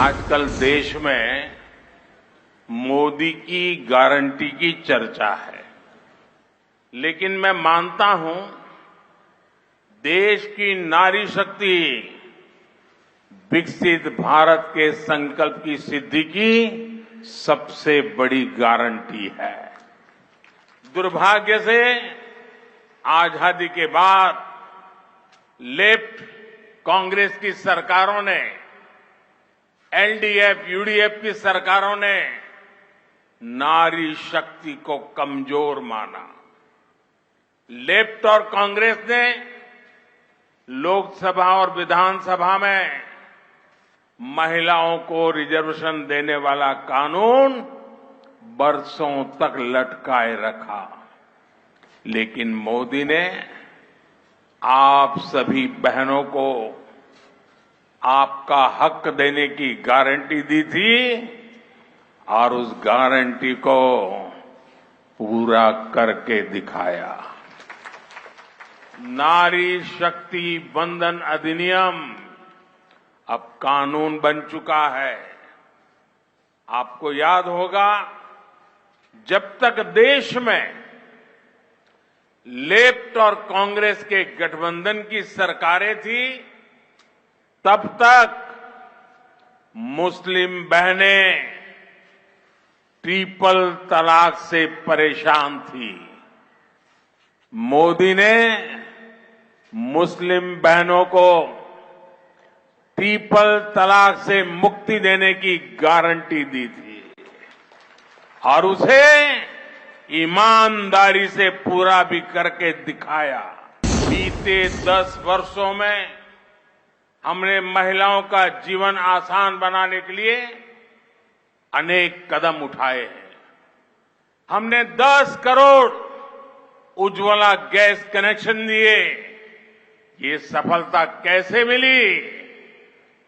आजकल देश में मोदी की गारंटी की चर्चा है, लेकिन मैं मानता हूं देश की नारी शक्ति विकसित भारत के संकल्प की सिद्धि की सबसे बड़ी गारंटी है। दुर्भाग्य से आजादी के बाद लेफ्ट कांग्रेस की सरकारों ने, एलडीएफ, यूडीएफ की सरकारों ने नारी शक्ति को कमजोर माना। लेफ्ट और कांग्रेस ने लोकसभा और विधानसभा में महिलाओं को रिजर्वेशन देने वाला कानून बरसों तक लटकाए रखा, लेकिन मोदी ने आप सभी बहनों को आपका हक देने की गारंटी दी थी और उस गारंटी को पूरा करके दिखाया। नारी शक्ति वंदन अधिनियम अब कानून बन चुका है। आपको याद होगा, जब तक देश में लेफ्ट और कांग्रेस के गठबंधन की सरकारें थी, तब तक मुस्लिम बहनें ट्रिपल तलाक से परेशान थी। मोदी ने मुस्लिम बहनों को ट्रिपल तलाक से मुक्ति देने की गारंटी दी थी और उसे ईमानदारी से पूरा भी करके दिखाया। बीते 10 वर्षों में हमने महिलाओं का जीवन आसान बनाने के लिए अनेक कदम उठाए हैं। हमने 10 करोड़ उज्ज्वला गैस कनेक्शन दिए। ये सफलता कैसे मिली?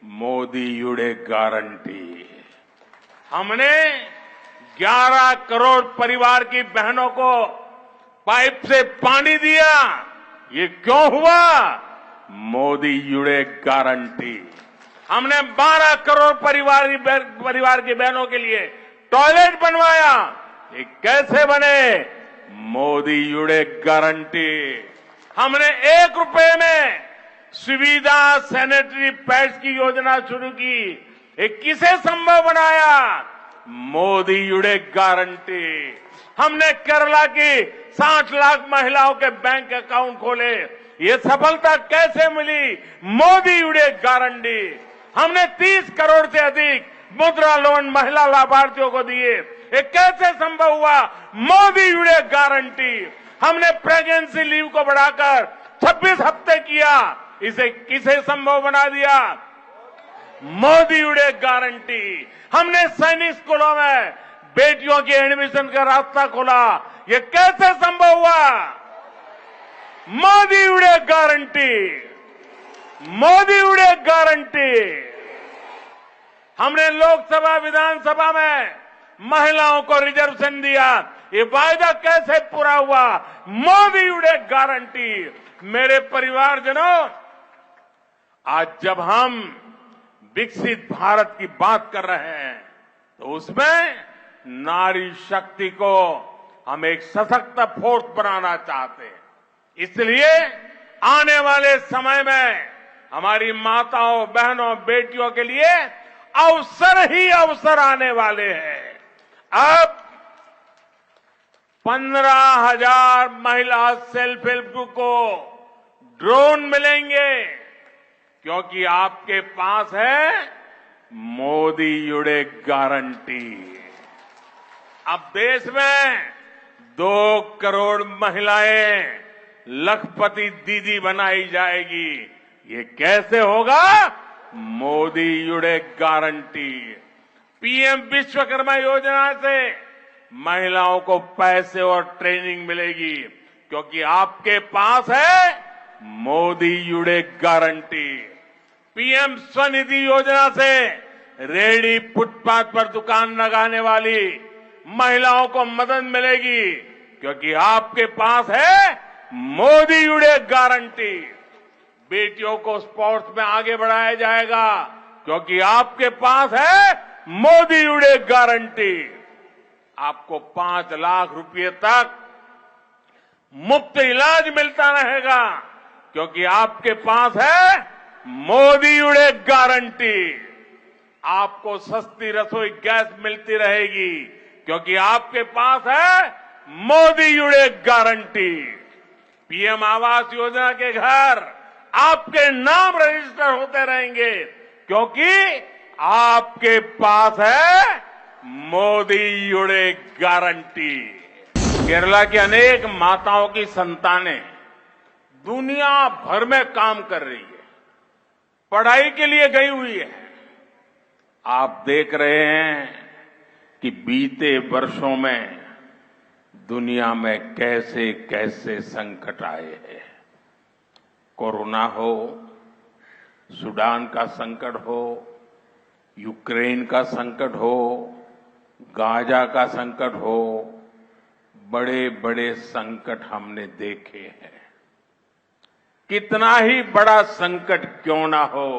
मोदी युडे गारंटी। हमने 11 करोड़ परिवार की बहनों को पाइप से पानी दिया। ये क्यों हुआ? मोदी युडे गारंटी। हमने 12 करोड़ परिवार की बहनों के लिए टॉयलेट बनवाया। ये कैसे बने? मोदी युडे गारंटी। हमने 1 रुपए में सुविधा सैनिटरी पैड्स की योजना शुरू की। ये किसे संभव बनाया? मोदी युडे गारंटी। हमने केरला की 60 लाख महिलाओं के बैंक अकाउंट खोले। ये सफलता कैसे मिली? मोदी युडे गारंटी। हमने 30 करोड़ से अधिक मुद्रा लोन महिला लाभार्थियों को दिए। ये कैसे संभव हुआ? मोदी युडे गारंटी। हमने प्रेगनेंसी लीव को बढ़ाकर 26 हफ्ते किया। इसे किसे संभव बना दिया? मोदी युडे गारंटी। हमने सैनिक स्कूलों में बेटियों के एडमिशन का रास्ता खोला। ये कैसे संभव हुआ? मोदी युडे गारंटी। मोदी युडे गारंटी। हमने लोकसभा विधानसभा में महिलाओं को रिजर्वेशन दिया। ये वायदा कैसे पूरा हुआ? मोदी युडे गारंटी। मेरे परिवारजनों, आज जब हम विकसित भारत की बात कर रहे हैं तो उसमें नारी शक्ति को हम एक सशक्त फोर्स बनाना चाहते हैं। इसलिए आने वाले समय में हमारी माताओं, बहनों, बेटियों के लिए अवसर ही अवसर आने वाले हैं। अब 15,000 महिला सेल्फ हेल्प ग्रुप को ड्रोन मिलेंगे, क्योंकि आपके पास है मोदी युडे गारंटी। अब देश में 2 करोड़ महिलाएं लखपति दीदी बनाई जाएगी। ये कैसे होगा? मोदी युडे गारंटी। पीएम विश्वकर्मा योजना से महिलाओं को पैसे और ट्रेनिंग मिलेगी, क्योंकि आपके पास है मोदी युडे गारंटी। पीएम स्वनिधि योजना से रेहड़ी, फुटपाथ पर दुकान लगाने वाली महिलाओं को मदद मिलेगी, क्योंकि आपके पास है मोदी युडे गारंटी। बेटियों को स्पोर्ट्स में आगे बढ़ाया जाएगा, क्योंकि आपके पास है मोदी उड़े गारंटी। आपको 5 लाख रुपए तक मुफ्त इलाज मिलता रहेगा, क्योंकि आपके पास है मोदी उड़े गारंटी। आपको सस्ती रसोई गैस मिलती रहेगी, क्योंकि आपके पास है मोदी उड़े गारंटी। पीएम आवास योजना के घर आपके नाम रजिस्टर होते रहेंगे, क्योंकि आपके पास है मोदी उड़े गारंटी। केरला की अनेक माताओं की संतानें दुनिया भर में काम कर रही है, पढ़ाई के लिए गई हुई है। आप देख रहे हैं कि बीते वर्षों में दुनिया में कैसे कैसे संकट आए हैं। कोरोना हो, सूडान का संकट हो, यूक्रेन का संकट हो, गाजा का संकट हो, बड़े बड़े संकट हमने देखे हैं। कितना ही बड़ा संकट क्यों ना हो,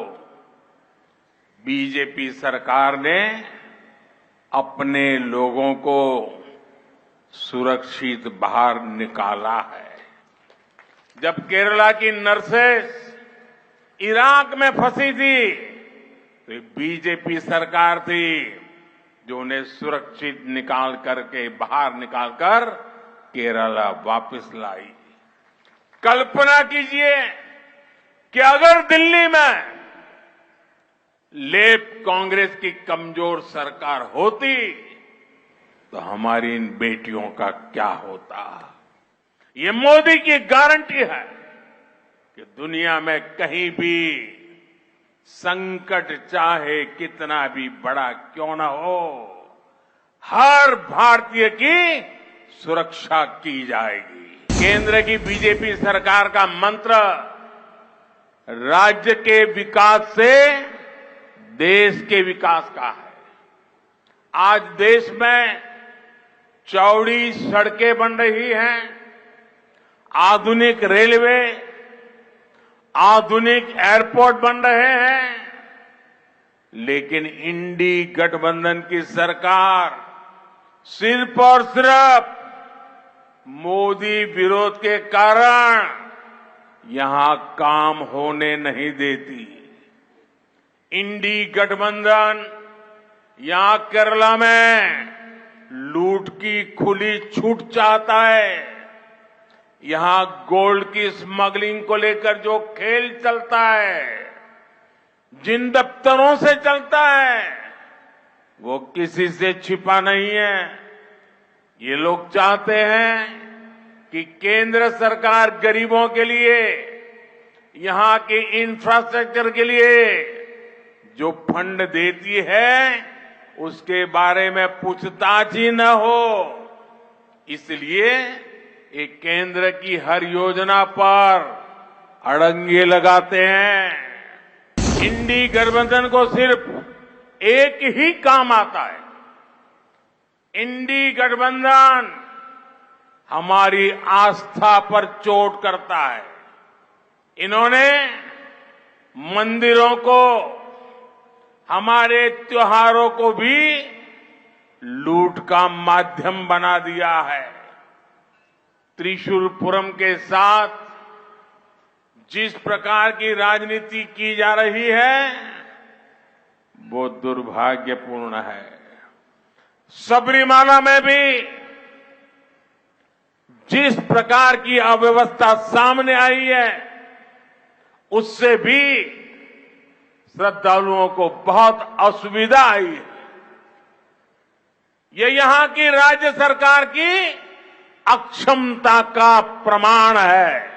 बीजेपी सरकार ने अपने लोगों को सुरक्षित बाहर निकाला है। जब केरला की नर्सेस इराक में फंसी थी, तो बीजेपी सरकार थी जो उन्हें सुरक्षित बाहर निकालकर केरला वापस लाई। कल्पना कीजिए कि अगर दिल्ली में लेफ्ट कांग्रेस की कमजोर सरकार होती तो हमारी इन बेटियों का क्या होता। ये मोदी की गारंटी है कि दुनिया में कहीं भी संकट चाहे कितना भी बड़ा क्यों न हो, हर भारतीय की सुरक्षा की जाएगी। केंद्र की बीजेपी सरकार का मंत्र राज्य के विकास से देश के विकास का है। आज देश में चौड़ी सड़कें बन रही हैं, आधुनिक रेलवे, आधुनिक एयरपोर्ट बन रहे हैं, लेकिन इंडी गठबंधन की सरकार सिर्फ और सिर्फ मोदी विरोध के कारण यहां काम होने नहीं देती। इंडी गठबंधन यहां केरला में लूट की खुली छूट चाहता है। यहां गोल्ड की स्मगलिंग को लेकर जो खेल चलता है, जिन दफ्तरों से चलता है, वो किसी से छिपा नहीं है। ये लोग चाहते हैं कि केंद्र सरकार गरीबों के लिए, यहां के इंफ्रास्ट्रक्चर के लिए जो फंड देती है, उसके बारे में पूछताछ ही न हो। इसलिए एक केंद्र की हर योजना पर अड़ंगे लगाते हैं। इंडी गठबंधन को सिर्फ एक ही काम आता है। इंडी गठबंधन हमारी आस्था पर चोट करता है। इन्होंने मंदिरों को, हमारे त्योहारों को भी लूट का माध्यम बना दिया है। त्रिशूलपुरम के साथ जिस प्रकार की राजनीति की जा रही है, वो दुर्भाग्यपूर्ण है। सबरीमाला में भी जिस प्रकार की अव्यवस्था सामने आई है, उससे भी श्रद्धालुओं को बहुत असुविधा आई है। ये यहां की राज्य सरकार की अक्षमता का प्रमाण है।